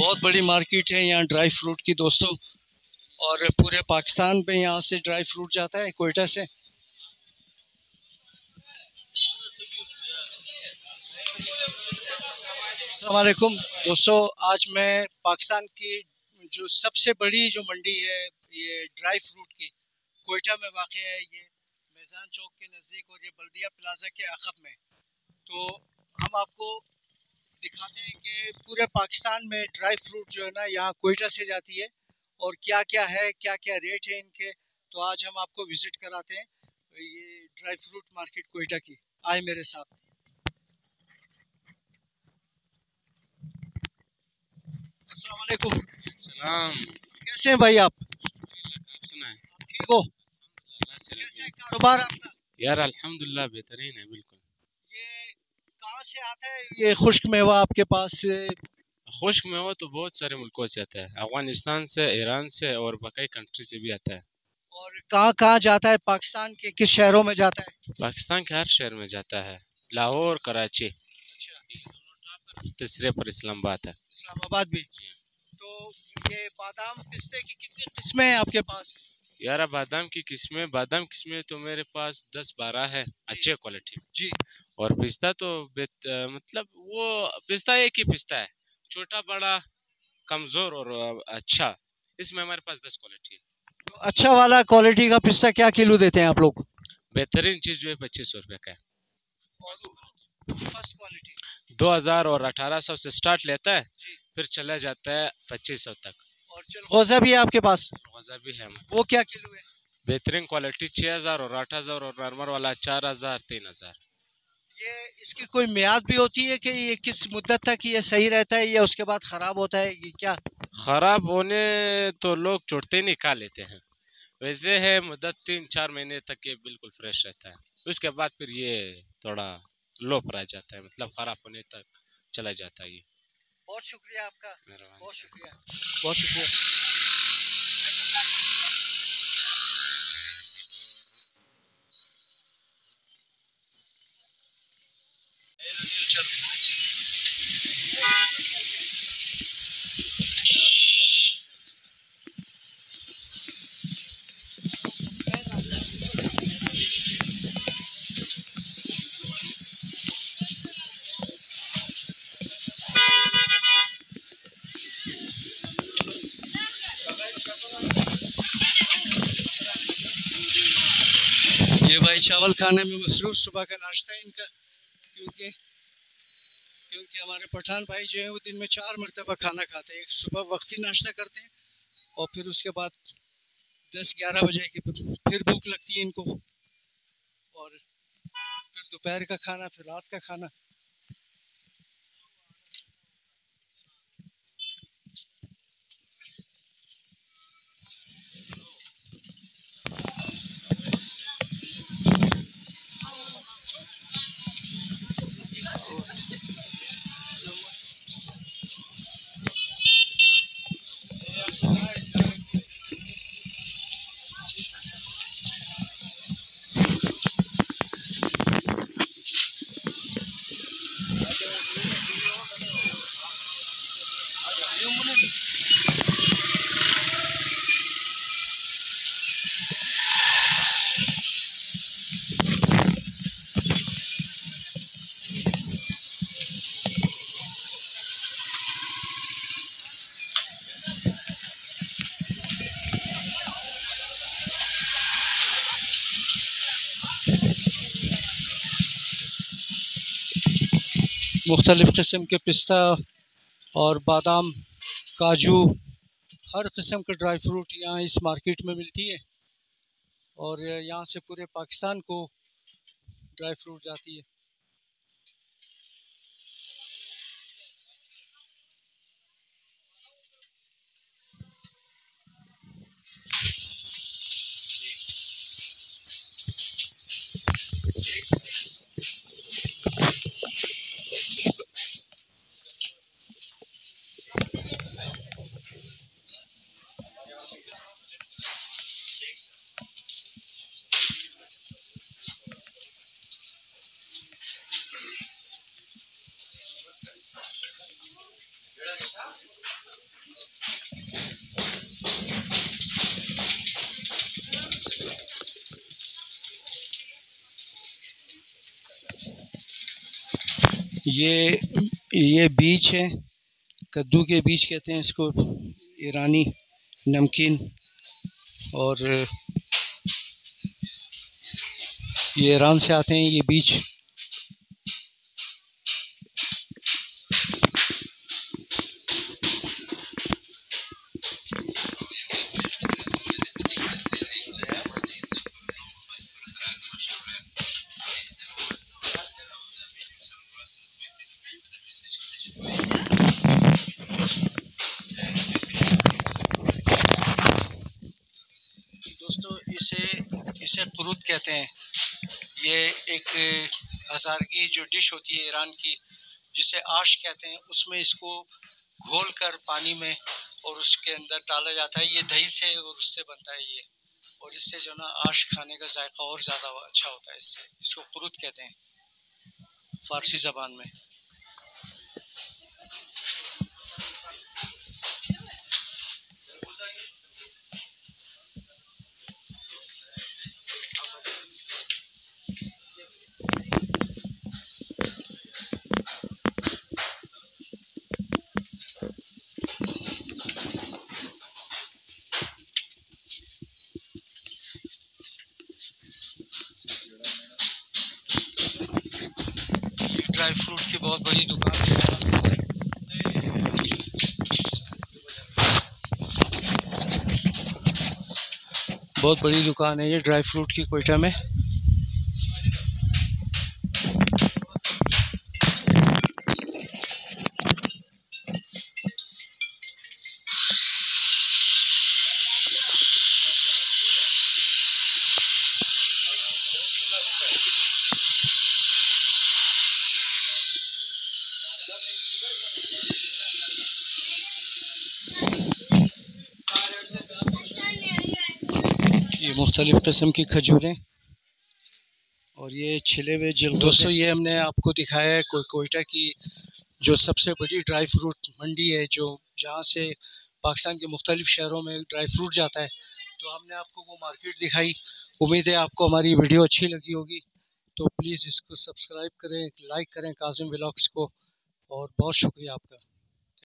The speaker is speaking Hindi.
बहुत बड़ी मार्केट है यहाँ ड्राई फ्रूट की दोस्तों। और पूरे पाकिस्तान में यहाँ से ड्राई फ्रूट जाता है क्वेटा से। अस्सलाम वालेकुम दोस्तों, आज मैं पाकिस्तान की जो सबसे बड़ी जो मंडी है ये ड्राई फ्रूट की, क्वेटा में वाक़ है। ये मैज़ान चौक के नज़दीक और ये बल्दिया प्लाजा के अक़ब में। तो हम आपको दिखाते हैं कि पूरे पाकिस्तान में ड्राई फ्रूट जो है ना यहाँ क्वेटा से जाती है और क्या क्या है, क्या क्या रेट है इनके। तो आज हम आपको विज़िट कराते हैं ये ड्राई फ्रूट मार्केट क्वेटा की। आए मेरे साथ। अस्सलाम वालेकुम। सलाम। कैसे हैं भाई आप? आप सुनाए? ठीक हो? अल्लाह से कैसे है रखिए। कारोबार आपका? यार अल्हम्दुलिल्लाह बेहतरीन है बिल्कुल। ये कहाँ से आता है ये खुश्क मेवा आपके पास? खुश्क मेवा तो बहुत सारे मुल्कों से आता है, अफगानिस्तान से, ईरान से और बाकी कंट्री से भी आता है। और कहाँ कहाँ जाता है? पाकिस्तान के किस शहरों में जाता है? पाकिस्तान के हर शहर में जाता है, लाहौर, कराची, अच्छा, तीसरे पर इस्लामाबाद है। इस्लामाबाद भी। तो ये बादाम पिस्ते की कितनी किस्में हैं आपके पास? यार बादाम किस्में तो मेरे पास 10-12 है अच्छे क्वालिटी। जी। और पिस्ता तो मतलब वो पिस्ता एक ही पिस्ता है, छोटा बड़ा कमजोर और अच्छा। इसमें हमारे पास 10 क्वालिटी है। तो अच्छा वाला क्वालिटी का पिस्ता क्या किलो देते हैं आप लोग? बेहतरीन चीज जो है 2500 रुपये का है। और फर्स्ट क्वालिटी 2000 और 1800 से स्टार्ट लेता है, फिर चला जाता है 2500 तक। और चलगोजा भी है आपके पास? गजा भी है हमारे। वो क्या किलो है? बेहतरीन क्वालिटी 6000 और 8000 और नॉर्मल वाला 4000 3000। ये इसकी कोई मियाद भी होती है कि ये किस मुद्दत तक ये सही रहता है या उसके बाद खराब होता है, ये क्या? खराब होने तो लोग चुटते निकाल लेते हैं, वैसे है मुद्दत 3-4 महीने तक ये बिल्कुल फ्रेश रहता है। उसके बाद फिर ये थोड़ा लो पर आ जाता है, मतलब खराब होने तक चला जाता है ये। बहुत शुक्रिया आपका, मेहरबानी बहुत से। शुक्रिया, बहुत शुक्रिया। ये भाई चावल खाने में मसरूफ़, सुबह का नाश्ता है इनका। क्योंकि क्योंकि हमारे पठान भाई जो है वो दिन में 4 मरतबा खाना खाते हैं। सुबह वक्ती नाश्ता करते हैं और फिर उसके बाद 10-11 बजे के फिर भूख लगती है इनको, और फिर दोपहर का खाना, फिर रात का खाना। मुख्तलिफ़ किस्म के पिस्ता और बादाम, काजू, हर किस्म का ड्राई फ्रूट यहाँ इस मार्केट में मिलती है। और यहाँ से पूरे पाकिस्तान को ड्राई फ्रूट जाती है। ये बीज है, कद्दू के बीज कहते हैं इसको, ईरानी नमकीन। और ये ईरान से आते हैं ये बीज। दोस्तों इसे कुरुत कहते हैं। ये एक हज़ारगी जो डिश होती है ईरान की, जिसे आश कहते हैं, उसमें इसको घोल कर पानी में और उसके अंदर डाला जाता है। ये दही से और उससे बनता है ये, और इससे जो ना आश खाने का जायका और ज़्यादा अच्छा होता है। इससे इसको कुरुत कहते हैं फ़ारसी ज़बान में। ड्राई फ्रूट की बहुत बड़ी दुकान है। बहुत बड़ी दुकान है ये ड्राई फ्रूट की क्वेटा में। ये मुख्तलिफ़ किस्म की खजूरें और ये छिले हुए जलगोज़े। दोस्तों ये हमने आपको दिखाया है क्वेटा की जो सबसे बड़ी ड्राई फ्रूट मंडी है, जो जहाँ से पाकिस्तान के मुख्तलिफ़ शहरों में ड्राई फ्रूट जाता है। तो हमने आपको वो मार्केट दिखाई। उम्मीद है आपको हमारी वीडियो अच्छी लगी होगी। तो प्लीज़ इसको सब्सक्राइब करें, लाइक करें काज़िम व्लॉग्स को, और बहुत शुक्रिया आपका।